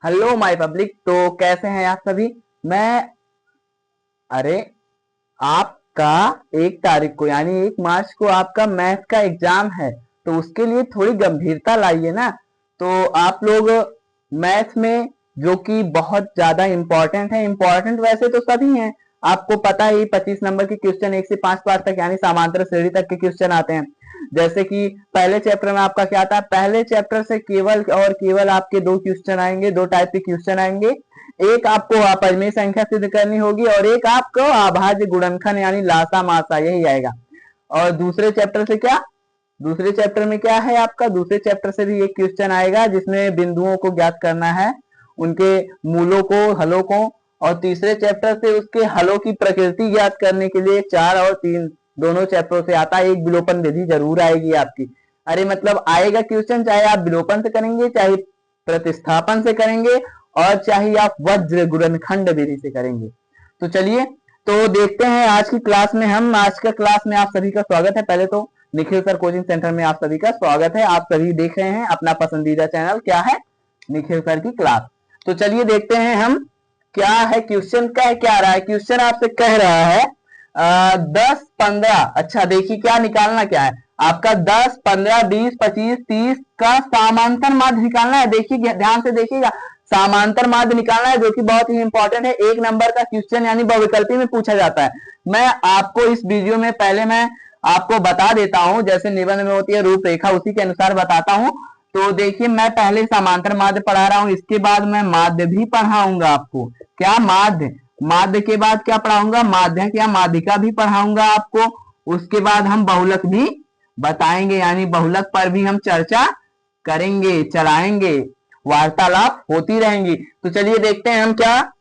Hello my public. तो कैसे हैं आप सभी। मैं अरे आपका 1 तारीख को यानी 1 मार्च को आपका मैथ का एग्जाम है, तो उसके लिए थोड़ी गंभीरता लाइए ना। तो आप लोग मैथ में जो कि बहुत ज्यादा इंपॉर्टेंट है, इंपॉर्टेंट वैसे तो सभी हैं, आपको पता ही 25 नंबर के क्वेश्चन 1 से 5 पार्ट तक यानी समांतर श्रेणी तक के क्वेश्चन आते हैं। जैसे कि पहले चैप्टर में आपका क्या था, पहले चैप्टर से केवल और केवल आपके 2 क्वेश्चन आएंगे, 2 टाइप के क्वेश्चन आएंगे। एक आपको अपरिमेय संख्या सिद्ध करनी होगी और एक आपको अभाज्य गुणनखंड यानी लासा मासा यही आएगा। और दूसरे चैप्टर से क्या, दूसरे चैप्टर में क्या है आपका, दूसरे चैप्टर से भी एक क्वेश्चन आएगा जिसमें बिंदुओं को ज्ञात करना है, उनके मूलों को, हलों को। और तीसरे चैप्टर से उसके हलों की प्रकृति ज्ञात करने के लिए 4 और 3 दोनों चैप्टरों से आता है। एक विलोपन विधि जरूर आएगी आपकी। अरे मतलब आएगा क्वेश्चन, चाहे आप विलोपन से करेंगे, चाहे प्रतिस्थापन से करेंगे, और चाहे आप वज्र गुणनखंड विधि से करेंगे। तो चलिए तो देखते हैं आज की क्लास में। हम आज का क्लास में आप सभी का स्वागत है। पहले तो निखिल सर कोचिंग सेंटर में आप सभी का स्वागत है। आप सभी देख रहे हैं अपना पसंदीदा चैनल, क्या है, निखिल सर की क्लास। तो चलिए देखते हैं हम क्या है क्वेश्चन, क्या आ रहा है। क्वेश्चन आपसे कह रहा है 10, 15। अच्छा देखिए क्या निकालना क्या है आपका, 10, 15, 20, 25, 30 का समांतर माध्य निकालना है। देखिए ध्यान से देखिएगा, समांतर माध्य निकालना है, जो कि बहुत ही इंपॉर्टेंट है। 1 नंबर का क्वेश्चन यानी बहुविकल्पी में पूछा जाता है। मैं आपको इस वीडियो में पहले मैं आपको बता देता हूं, जैसे निबंध में होती है रूपरेखा, उसी के अनुसार बताता हूं। तो देखिए मैं पहले समांतर माध्य पढ़ा रहा हूं, इसके बाद मैं माध्य भी पढ़ाऊंगा आपको। क्या माध्य, माध्य के बाद क्या पढ़ाऊंगा, माध्यक या माध्यिका भी पढ़ाऊंगा आपको। उसके बाद हम बहुलक भी बताएंगे, यानी बहुलक पर भी हम चर्चा करेंगे, चलाएंगे, वार्तालाप होती रहेंगी। तो चलिए देखते हैं हम क्या,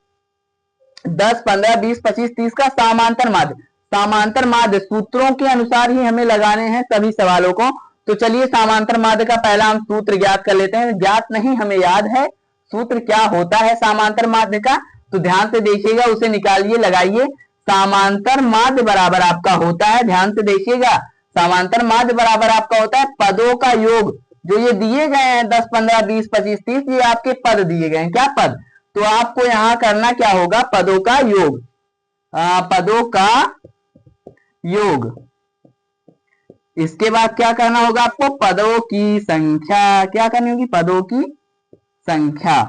10, 15, 20, 25, 30 का समांतर माध्य। समांतर माध्य सूत्रों के अनुसार ही हमें लगाने हैं सभी सवालों को। तो चलिए समांतर माध्य का पहला हम सूत्र ज्ञात कर लेते हैं। ज्ञात नहीं, हमें याद है सूत्र क्या होता है समांतर माध्य का। तो ध्यान से देखिएगा, उसे निकालिए, लगाइए। समांतर माध्य बराबर आपका होता है, ध्यान से देखिएगा, समांतर माध्य बराबर आपका होता है पदों का योग। जो ये दिए गए हैं 10, 15, 20, 25, 30, ये आपके पद दिए गए हैं। क्या पद, तो आपको यहां करना क्या होगा, पदों का योग, पदों का योग। इसके बाद क्या करना होगा आपको, पदों की संख्या। क्या करनी होगी, पदों की संख्या।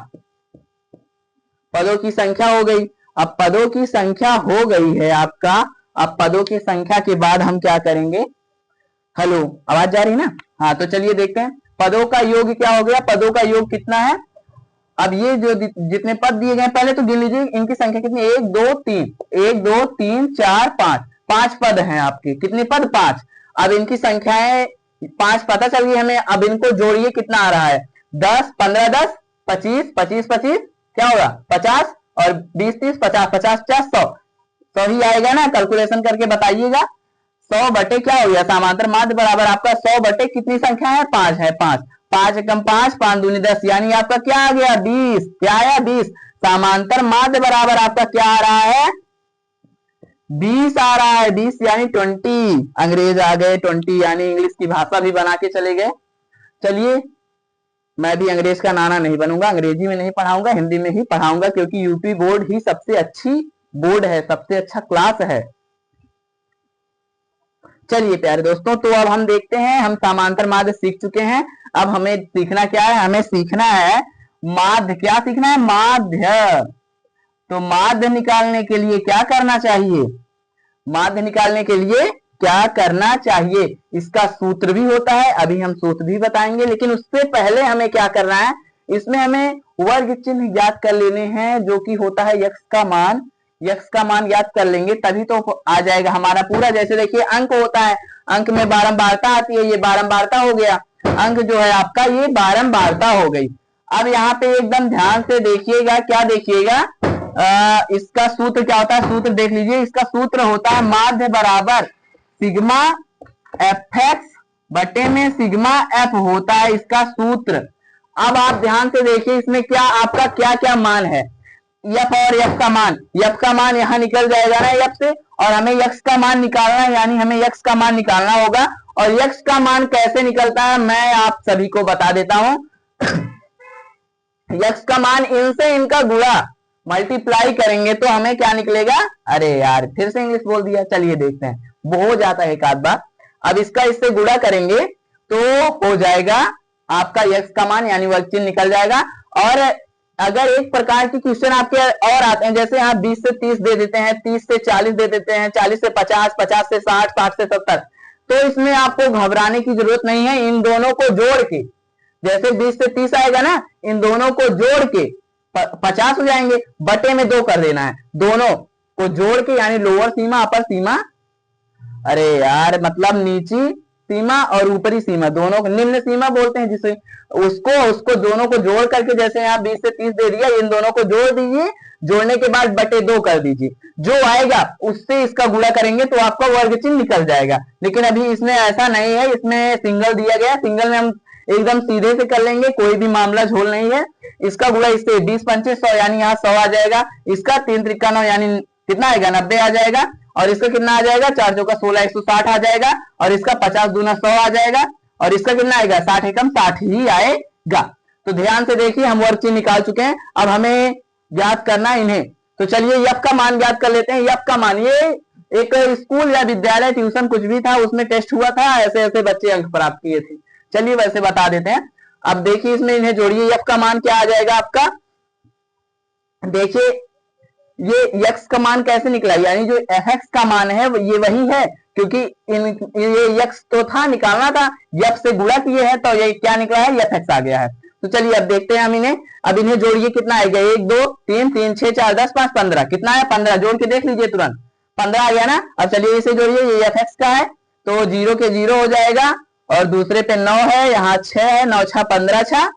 पदों की संख्या हो गई। अब पदों की संख्या हो गई है आपका। अब पदों की संख्या के बाद हम क्या करेंगे, हेलो आवाज जा रही ना, हाँ। तो चलिए देखते हैं पदों का योग क्या हो गया, पदों का योग कितना है। अब ये जो जितने पद दिए गए पहले तो गिन लीजिए, इनकी संख्या कितनी, 1, 2, 3, 1, 2, 3, 4, 5, 5 पद हैं आपके। कितने पद, 5। अब इनकी संख्याएं 5 पता चल गई हमें। अब इनको जोड़िए, कितना आ रहा है, 10, 15, 10, 25, 25, 25 क्या होगा 50, और 20, 30, 50, 50, 50, 100 ही आएगा ना। कैलकुलेशन करके बताइएगा। 100 बटे क्या हो गया, समांतर माध्य बराबर आपका 100 बटे कितनी संख्या है, 5 है। 5, 5 एकम 5, 5 दूनी 10, यानी आपका क्या आ गया, 20। क्या आया, 20। समांतर माध्य बराबर आपका क्या आ रहा है, 20 आ रहा है। 20 यानी 20। अंग्रेज आ गए, 20 यानी इंग्लिश की भाषा भी बना के चले गए। चलिए मैं भी अंग्रेज का नाना नहीं बनूंगा, अंग्रेजी में नहीं पढ़ाऊंगा, हिंदी में ही पढ़ाऊंगा, क्योंकि यूपी बोर्ड ही सबसे अच्छी बोर्ड है, सबसे अच्छा क्लास है। चलिए प्यारे दोस्तों, तो अब हम देखते हैं, हम समांतर माध्य सीख चुके हैं। अब हमें सीखना क्या है, हमें सीखना है माध्य। क्या सीखना है, माध्य। तो माध्य निकालने के लिए क्या करना चाहिए, माध्य निकालने के लिए क्या करना चाहिए, इसका सूत्र भी होता है, अभी हम सूत्र भी बताएंगे। लेकिन उससे पहले हमें क्या करना है, इसमें हमें वर्ग चिन्ह ज्ञात कर लेने हैं, जो कि होता है यक्स का मान। यक्स का मान याद कर लेंगे तभी तो आ जाएगा हमारा पूरा। जैसे देखिए अंक होता है, अंक में बारंबारता आती है, ये बारंबारता हो गया। अंक जो है आपका ये बारंबारता हो गई। अब यहाँ पे एकदम ध्यान से देखिएगा, क्या देखिएगा, इसका सूत्र क्या होता है, सूत्र देख लीजिए। इसका सूत्र होता है माध्य बराबर सिग्मा एफ एक्स बटे में सिग्मा एफ होता है इसका सूत्र। अब आप ध्यान से देखिए, इसमें क्या आपका क्या क्या मान है, यफ और यफ का मान। यफ का मान यहां निकल जाएगा ना यफ से, और हमें यक्स का मान निकालना है, यानी हमें यक्स का मान निकालना होगा। और यक्स का मान कैसे निकलता है मैं आप सभी को बता देता हूं। यक्स का मान इनसे इनका गुणा मल्टीप्लाई करेंगे तो हमें क्या निकलेगा। अरे यार फिर से इंग्लिश बोल दिया, चलिए देखते हैं, वो हो जाता है एक आध बार। अब इसका इससे गुणा करेंगे तो हो जाएगा आपका यक्स का मान यानी वर्ग चिन्ह निकल जाएगा। और अगर एक प्रकार की क्वेश्चन आपके और आते हैं, जैसे आप 20 से 30 दे देते हैं, 30 से 40 दे देते हैं, 40 से 50, 50 से 60, 60 से 70, तो इसमें आपको घबराने की जरूरत नहीं है। इन दोनों को जोड़ के, जैसे 20 से 30 आएगा ना, इन दोनों को जोड़ के 50 हो जाएंगे, बटे में 2 कर देना है, दोनों को जोड़ के, यानी लोअर सीमा अपर सीमा, अरे यार मतलब नीची सीमा और ऊपरी सीमा दोनों को निम्न सीमा बोलते हैं जिसे, उसको दोनों को जोड़ करके, जैसे यहाँ 20 से 30 दे दिया, इन दोनों को जोड़ दीजिए, जोड़ने के बाद बटे 2 कर दीजिए, जो आएगा उससे इसका गुणा करेंगे तो आपका वर्ग चिन्ह निकल जाएगा। लेकिन अभी इसमें ऐसा नहीं है, इसमें सिंगल दिया गया, सिंगल में हम एकदम सीधे से कर लेंगे, कोई भी मामला झोल नहीं है। इसका गुणा इससे 20 पंचे 100 यानी यहाँ 100 आ जाएगा, इसका 3 त्रिका 9 यानी कितना आएगा 90 आ जाएगा, और इसका कितना आ जाएगा 4 चौका 16 160 आ जाएगा, और इसका 50 दूना 100 आ जाएगा, और इसका कितना आएगा 60 एकम 60 ही आएगा। तो ध्यान से देखिए हम वर्ग चिन्ह निकाल चुके हैं, अब हमें ज्ञात करना है इन्हें। तो चलिए यफ का मान ज्ञात कर लेते हैं। यफ का मान, ये एक स्कूल या विद्यालय ट्यूशन कुछ भी था, उसमें टेस्ट हुआ था, ऐसे ऐसे बच्चे अंक प्राप्त किए थे। चलिए वैसे बता देते हैं। अब देखिए इसमें इन्हें जोड़िए, यफ का मान क्या आ जाएगा आपका, देखिए ये यक्स का मान कैसे निकला, यानी जो एफ का मान है ये वही है, क्योंकि ये यक्स तो था निकालना था, यफ से गुणा किए हैं तो ये क्या निकला है यफ एक्स आ गया है। तो चलिए अब देखते हैं हम इन्हें, अब इन्हें जोड़िए, कितना आएगा 1 2 3 3 6 4 10 5 15, कितना है 15, जोड़ के देख लीजिए तुरंत 15 आ गया ना। अब चलिए इसे जोड़िए, ये एफ एक्स का है तो 0 के 0 हो जाएगा, और दूसरे पे 9 है, यहाँ 6 है, 9 6 15 6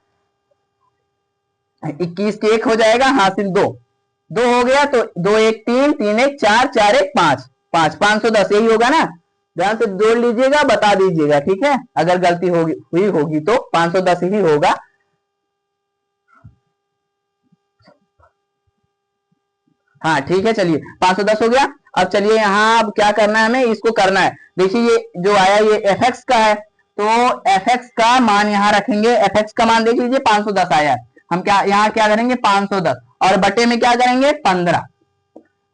21 के 1 हो जाएगा, हासिल 2 हो गया, तो 2 1 3 3 1 4 4 1 5 5 510 यही होगा ना। ध्यान से जोड़ लीजिएगा, बता दीजिएगा, ठीक है, अगर गलती हुई होगी तो 510 ही होगा। हाँ ठीक है, चलिए 510 हो गया। अब चलिए यहाँ अब क्या करना है, हमें इसको करना है। देखिए ये जो आया ये एफ एक्स का है, तो एफ एक्स का मान यहाँ रखेंगे, एफ एक्स का मान देख लीजिए 510 आया है, हम क्या यहाँ क्या करेंगे 510, और बटे में क्या करेंगे 15,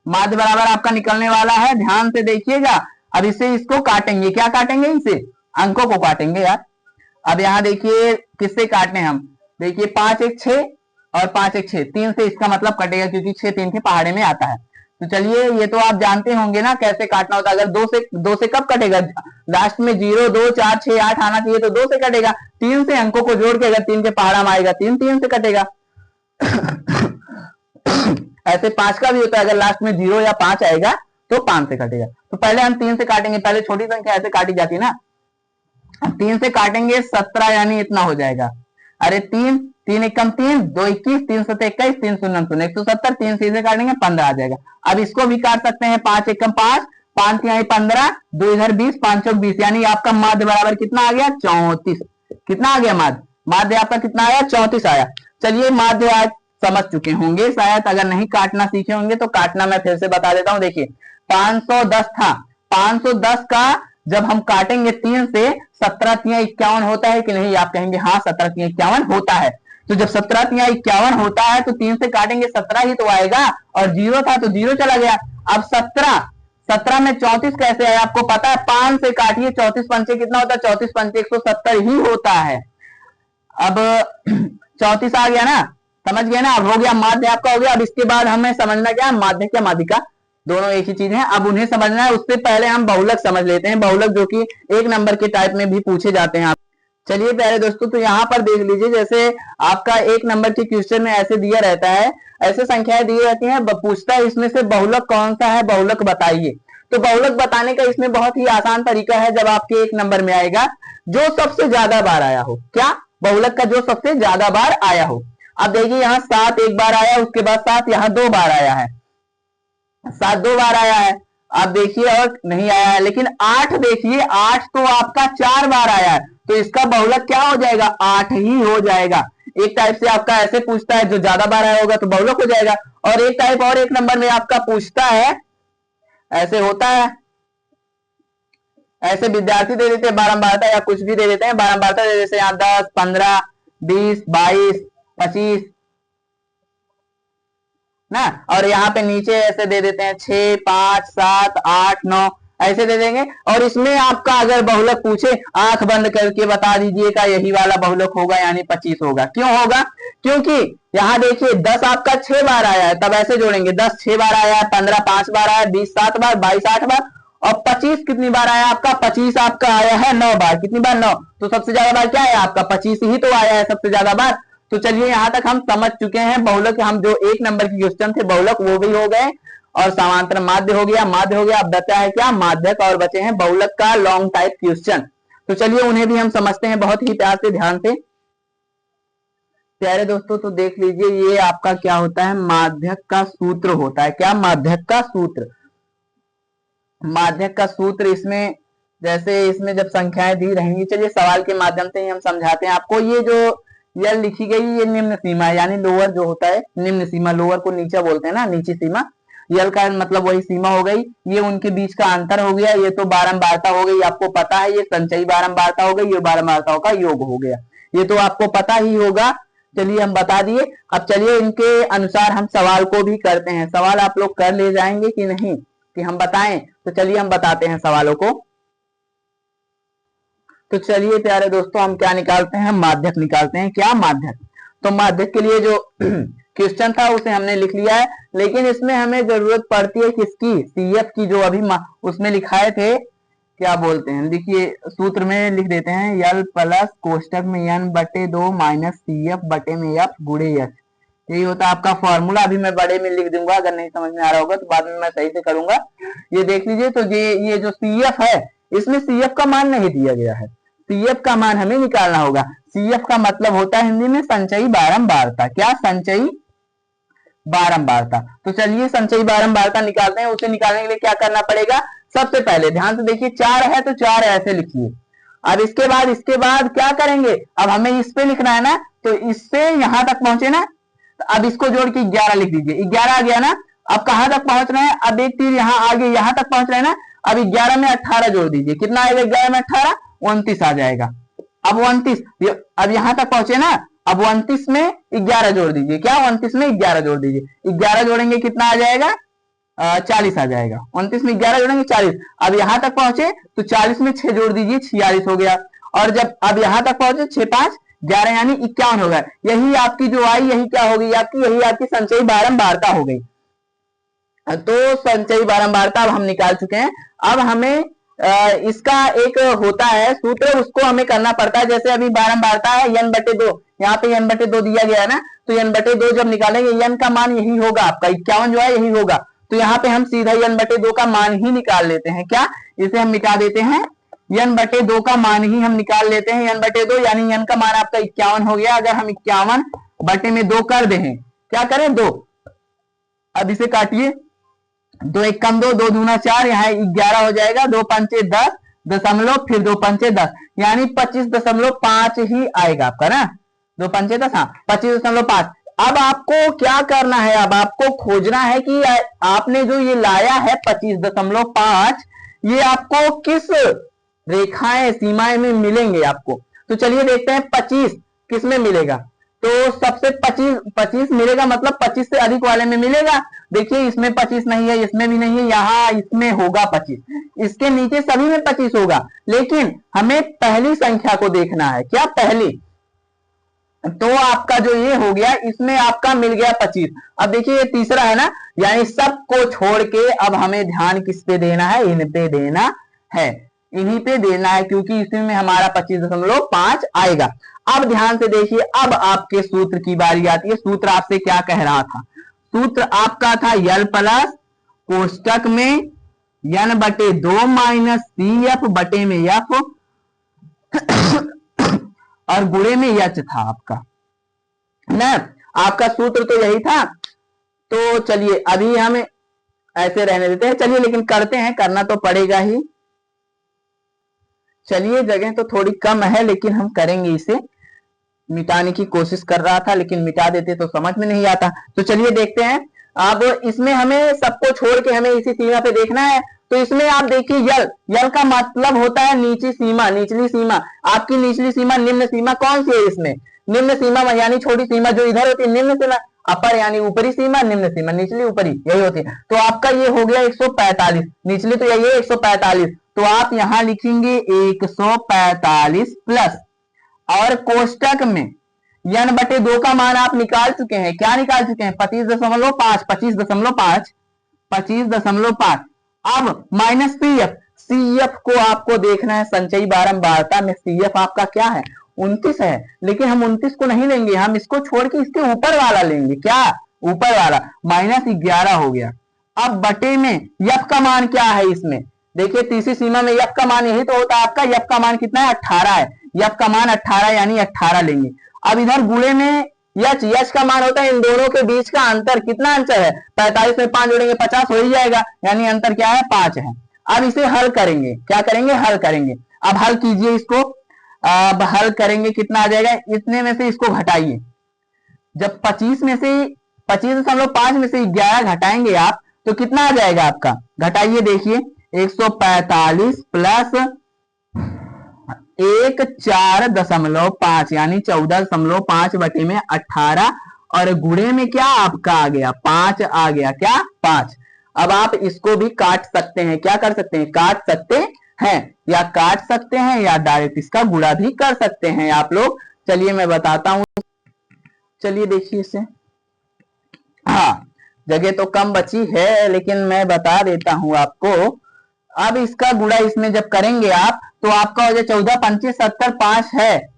माध्य बराबर आपका निकलने वाला है, ध्यान से देखिएगा। अब इसे इसको काटेंगे, क्या काटेंगे, इसे अंकों को काटेंगे यार। अब यहाँ देखिए किससे काटने हम, देखिए 5 1 6 और 5 1 6, 3 से इसका मतलब कटेगा, क्योंकि 6 3 के पहाड़े में आता है। तो चलिए ये तो आप जानते होंगे ना कैसे काटना होता है। अगर 2 से कब कटेगा, लास्ट में 0 2 4 6 8 आना चाहिए, तो 2 से कटेगा। 3 से अंकों को जोड़ के अगर 3 के पहाड़ा में आएगा 3 3 से कटेगा। ऐसे 5 का भी होता है, अगर लास्ट में 0 या 5 आएगा तो 5 से कटेगा। तो पहले हम 3 से काटेंगे, पहले छोटी संख्या ऐसे काटी जाती है ना, 3 से काटेंगे 17 यानी इतना हो जाएगा, अरे 3 3 एकम 3 2 21 3 7 21 3 0 0 170, 3 से काटेंगे 15 आ जाएगा। अब इसको भी काट सकते हैं, 5 एकम 5 5 यहाँ 15 2 इधर 20 5 चौक 20, यानी आपका माध्य बराबर कितना आ गया 34, कितना आ गया माध्य आपका कितना आया 34 आया। चलिए माध्य आज समझ चुके होंगे शायद, अगर नहीं काटना सीखे होंगे तो काटना मैं फिर से बता देता हूं। देखिए 510 था, 510 का जब हम काटेंगे 3 से 17 3 51 होता है कि नहीं, आप कहेंगे हाँ 17 3 51 होता है। तो जब 17 3 51 होता है तो 3 से काटेंगे 17 ही तो आएगा, और 0 था तो 0 चला गया। अब 17 में 34 कैसे आया आपको पता है, 5 से काटिए, 34 पंचे कितना होता है, 34 पंचे 170 ही होता है। अब 34 आ गया ना, समझ गया ना, अब हो गया माध्य आपका हो गया। अब इसके बाद हमें समझना क्या, माध्य क्या माध्यिका दोनों एक ही चीज है, अब उन्हें समझना है। उससे पहले हम बहुलक समझ लेते हैं, बहुलक जो कि 1 नंबर के टाइप में भी पूछे जाते हैं। चलिए प्यारे दोस्तों, तो यहाँ पर देख लीजिए, जैसे आपका 1 नंबर के क्वेश्चन में ऐसे दिया रहता है, ऐसे संख्याएं दी रहती हैं, पूछता है इसमें से बहुलक कौन सा है, बहुलक बताइए। तो बहुलक बताने का इसमें बहुत ही आसान तरीका है, जब आपके 1 नंबर में आएगा जो सबसे ज्यादा बार आया हो, क्या बहुलक का जो सबसे ज्यादा बार आया हो। अब देखिए यहाँ 7 एक बार आया, उसके बाद 7 यहाँ 2 बार आया है, 7 2 बार आया है। अब देखिए और नहीं आया है, लेकिन 8 देखिए, 8 तो आपका 4 बार आया है, तो इसका बहुलक क्या हो जाएगा 8 ही हो जाएगा। एक टाइप से आपका ऐसे पूछता है, जो ज्यादा बार आया होगा तो बहुलक हो जाएगा, और एक टाइप और 1 नंबर में आपका पूछता है, ऐसे होता है, ऐसे विद्यार्थी दे देते हैं बारंबारता या कुछ भी दे देते हैं, बारंबारता दे देते हैं यहाँ 10 15 20 22 25 ना, और यहाँ पे नीचे ऐसे दे देते हैं 6, 5, 7, 8, 9 ऐसे दे देंगे। और इसमें आपका अगर बहुलक पूछे, आंख बंद करके बता दीजिएगा यही वाला बहुलक होगा, यानी 25 होगा। क्यों होगा? क्योंकि यहाँ देखिए 10 आपका 6 बार आया है, तब ऐसे जोड़ेंगे 10 6 बार आया है, 15 5 बार आया है, 20 7 बार, 22 8 बार, और 25 कितनी बार आया आपका? 25 आपका आया है 9 बार। कितनी बार? 9। तो सबसे ज्यादा बार क्या है आपका? 25 ही तो आया है सबसे ज्यादा बार। तो चलिए यहां तक हम समझ चुके हैं बहुलक। हम जो 1 नंबर की क्वेश्चन थे बहुलक वो भी हो गए, और समांतर माध्य हो गया, माध्य हो गया। अब बचा है क्या? माध्यक, और बचे हैं बहुलक का लॉन्ग टाइप क्वेश्चन। तो चलिए उन्हें भी हम समझते हैं बहुत ही प्यार से, ध्यान से। प्यारे दोस्तों तो देख लीजिए, ये आपका क्या होता है? माध्यक का सूत्र होता है। क्या? माध्यक का सूत्र। माध्यक का सूत्र इसमें, जैसे इसमें जब संख्याएं दी रहेंगी, चलिए सवाल के माध्यम से ही हम समझाते हैं आपको। ये जो यल लिखी गई, ये निम्न सीमा है, यानी लोअर जो होता है, निम्न सीमा, लोअर को नीचा बोलते हैं ना, नीची सीमा। यल का मतलब वही सीमा हो गई। ये उनके बीच का अंतर हो गया। ये तो बारंबारता हो गई, आपको पता है। ये संचयी बारंबारता हो गई, ये बारंबारताओं का योग हो गया, ये तो आपको पता ही होगा। चलिए हम बता दिए। अब चलिए इनके अनुसार हम सवाल को भी करते हैं। सवाल आप लोग कर ले जाएंगे कि नहीं, कि हम बताएं? तो चलिए हम बताते हैं सवालों को। तो चलिए प्यारे दोस्तों, हम क्या निकालते हैं? माध्यक निकालते हैं। क्या? माध्यक। तो माध्यक के लिए जो क्वेश्चन था उसे हमने लिख लिया है, लेकिन इसमें हमें जरूरत पड़ती है किसकी? सीएफ की, जो अभी उसमें लिखाए थे, क्या बोलते हैं, देखिए सूत्र में लिख देते हैं, यल प्लस कोष्टक में n बटे 2 माइनस CF बटे में F गुणे H। यही होता है आपका फॉर्मूला। अभी मैं बड़े में लिख दूंगा, अगर नहीं समझ में आ रहा होगा तो बाद में मैं सही से करूंगा। ये देख लीजिए, तो ये जो CF है, इसमें CF का मान नहीं दिया गया है। CF का मान हमें निकालना होगा। CF का मतलब होता है हिंदी में संचयी बारंबारता। क्या? संचयी बारंबारता। तो चलिए संचयी बारंबारता निकालते हैं। उसे निकालने के लिए क्या करना पड़ेगा? सबसे पहले ध्यान से देखिए, 4 है तो 4 ऐसे लिखिए। अब इसके बाद क्या करेंगे? अब हमें इस पे लिखना है ना, तो इससे यहां तक पहुंचे ना, तो अब इसको जोड़ के 11 लिख दीजिए। 11 आ गया ना। अब कहां तक पहुंच रहे हैं? अब एक तीर यहाँ आगे, यहां तक पहुंच रहे हैं ना। अब 11 में 18 जोड़ दीजिए। कितना आएगा 11 में 18? 29 आ जाएगा। अब 29, अब यहां तक पहुंचे ना, अब 29 में 11 जोड़ दीजिए। क्या? 29 में 11 जोड़ दीजिए। 11 जोड़ेंगे कितना आ जाएगा? 40 आ जाएगा। 29 में 11 जोड़ेंगे 40। अब यहां तक पहुंचे तो 40 में 6 जोड़ दीजिए, 46 हो गया। और जब अब यहां तक पहुंचे 6 5 11 यानी 51 हो गया। यही आपकी जो आई, यही क्या हो गई आपकी? यही आपकी संचयी बारंबारता हो गई। तो संचयी बारंबारता अब हम निकाल चुके हैं। अब हमें इसका एक होता है सूत्र, उसको हमें करना पड़ता है। जैसे अभी बारंबारता है n बटे 2, यहाँ पे n बटे 2 दिया गया है ना, तो n बटे 2 जब निकालेंगे n का मान यही होगा आपका, 51 जो है यही होगा। तो यहाँ पे हम सीधा n बटे 2 का मान ही निकाल लेते हैं। क्या? इसे हम मिटा देते हैं, n बटे 2 का मान ही हम निकाल लेते हैं। n बटे 2 यानी n का मान आपका 51 हो गया। अगर हम 51 बटे में 2 कर दें, क्या करें? 2। अब इसे काटिए, 2 1 कम 2, 2 दूना 4, यहाँ 11 हो जाएगा। 2 पंचे 10 दशमलव, फिर 2 पंचे 10, यानी 25.5 ही आएगा आपका ना। 2 पंचे 10, हाँ 25.5। अब आपको क्या करना है? अब आपको खोजना है कि आपने जो ये लाया है 25.5, ये आपको किस रेखाएं, सीमाएं में मिलेंगे आपको। तो चलिए देखते हैं 25 किस में मिलेगा। तो सबसे 25 मिलेगा, मतलब 25 से अधिक वाले में मिलेगा। देखिए इसमें 25 नहीं है, इसमें भी नहीं है, यहाँ इसमें होगा 25, इसके नीचे सभी में 25 होगा। लेकिन हमें पहली संख्या को देखना है। क्या? पहली। तो आपका जो ये हो गया, इसमें आपका मिल गया 25। अब देखिए ये तीसरा है ना, यानी सबको छोड़ के अब हमें ध्यान किस पे देना है? इन पे देना है, इन्हीं पे देना है, क्योंकि इसमें हमारा 25.5 आएगा। अब ध्यान से देखिए, अब आपके सूत्र की बारी आती है। सूत्र आपसे क्या कह रहा था? सूत्र आपका था यल प्लस कोष्टक में n बटे 2 माइनस CF बटे में F और गुणे में H था आपका ना। आपका सूत्र तो यही था। तो चलिए अभी हम ऐसे रहने देते हैं, चलिए लेकिन करते हैं, करना तो पड़ेगा ही। चलिए जगह तो थोड़ी कम है, लेकिन हम करेंगे। इसे मिटाने की कोशिश कर रहा था, लेकिन मिटा देते तो समझ में नहीं आता। तो चलिए देखते हैं। अब इसमें हमें सबको छोड़ के हमें इसी सीमा पे देखना है। तो इसमें आप देखिए यल का मतलब होता है नीची सीमा, निचली सीमा। आपकी निचली सीमा, निम्न सीमा कौन सी है? इसमें निम्न सीमा यानी छोटी सीमा जो इधर होती है, निम्न सीमा। अपर यानी ऊपरी सीमा, निम्न सीमा निचली ऊपरी यही होती है। तो आपका ये हो गया 145, निचली तो यही है 145, तो आप यहां लिखेंगे 145 प्लस, और कोष्टक में n बटे 2 का मान आप निकाल चुके हैं। क्या निकाल चुके हैं? 25.5, 25.5, 25.5। अब माइनस CF, CF को आपको देखना है संचयी बारंबारता में, CF आपका क्या है? 29 है, लेकिन हम 29 को नहीं लेंगे, हम इसको छोड़ के इसके ऊपर वाला लेंगे। क्या? ऊपर वाला, -11 हो गया। अब बटे में F का मान क्या है इसमें? देखिए तीसरी सीमा में F का मान यही तो होता है आपका, F का मान कितना है? 18 है, F का मान 18 यानी 18 लेंगे। अब इधर गुणे में यच का मान होता है इन दोनों के बीच का अंतर। कितना अंतर है? 45 में 5 जोड़ेंगे 50 हो ही जाएगा, यानी अंतर क्या है? 5 है। अब इसे हल करेंगे, क्या करेंगे? हल करेंगे। अब हल कीजिए इसको, अब हल करेंगे कितना आ जाएगा? इतने में से इसको घटाइए, जब 25 में से 25.5 में से 11 घटाएंगे आप तो कितना आ जाएगा आपका? घटाइए देखिए, 145 प्लस 4.5 यानी 14.5 बटे में 18, और गुणे में क्या आपका आ गया? 5 आ गया। क्या? 5। अब आप इसको भी काट सकते हैं, क्या कर सकते हैं? काट सकते हैं, या काट सकते हैं या डायरेक्ट इसका गुणा भी कर सकते हैं आप लोग। चलिए मैं बताता हूं, चलिए देखिए इसे। हाँ, जगह तो कम बची है लेकिन मैं बता देता हूं आपको। अब इसका गुणा इसमें जब करेंगे आप तो आपका हो जाए 14 25 70 5 है,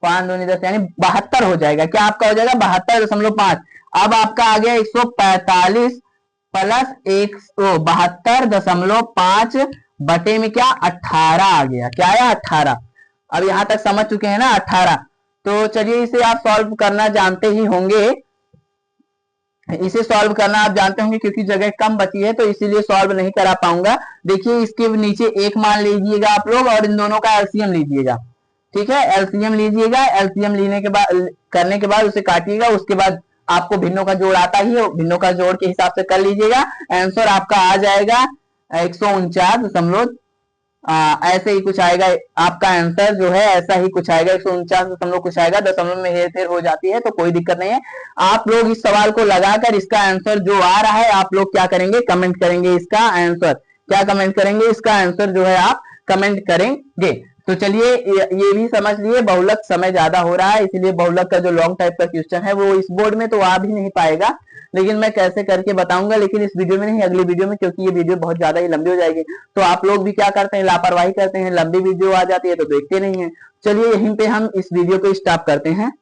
5 दूनी 10 यानी 72 हो जाएगा। क्या आपका हो जाएगा? 72.5। अब आपका आ गया 145 प्लस 172.5 बटे में क्या? 18 आ गया। क्या है? 18। अब यहां तक समझ चुके हैं ना? 18। तो चलिए इसे आप सॉल्व करना जानते ही होंगे, इसे सॉल्व करना आप जानते होंगे, क्योंकि जगह कम बची है तो इसीलिए सॉल्व नहीं करा पाऊंगा। देखिए इसके नीचे एक मान लीजिएगा आप लोग और इन दोनों का एलसीएम लीजिएगा। ठीक है, एलसीएम लीजिएगा। एलसीएम लेने के बाद, करने के बाद उसे काटिएगा, उसके बाद आपको भिन्नों का जोड़ आता ही है, भिन्नों का जोड़ के हिसाब से कर लीजिएगा। आंसर आपका आ जाएगा 149, ऐसे ही कुछ आएगा आपका आंसर जो है, ऐसा ही कुछ आएगा 149 कुछ आएगा। दशमलव में हेर फेर हो जाती है तो कोई दिक्कत नहीं है। आप लोग इस सवाल को लगाकर इसका आंसर जो आ रहा है आप लोग क्या करेंगे? कमेंट करेंगे इसका आंसर। क्या कमेंट करेंगे? इसका आंसर जो है आप कमेंट करेंगे। तो चलिए ये भी समझ लिए, बहुलक समय ज्यादा हो रहा है इसलिए बहुलक का जो लॉन्ग टाइप का क्वेश्चन है वो इस बोर्ड में तो आ भी नहीं पाएगा, लेकिन मैं कैसे करके बताऊंगा, लेकिन इस वीडियो में नहीं, अगली वीडियो में, क्योंकि ये वीडियो बहुत ज्यादा ही लंबी हो जाएगी। तो आप लोग भी क्या करते हैं? लापरवाही करते हैं, लंबी वीडियो आ जाती है तो देखते नहीं है। चलिए यहीं पे हम इस वीडियो को स्टॉप करते हैं।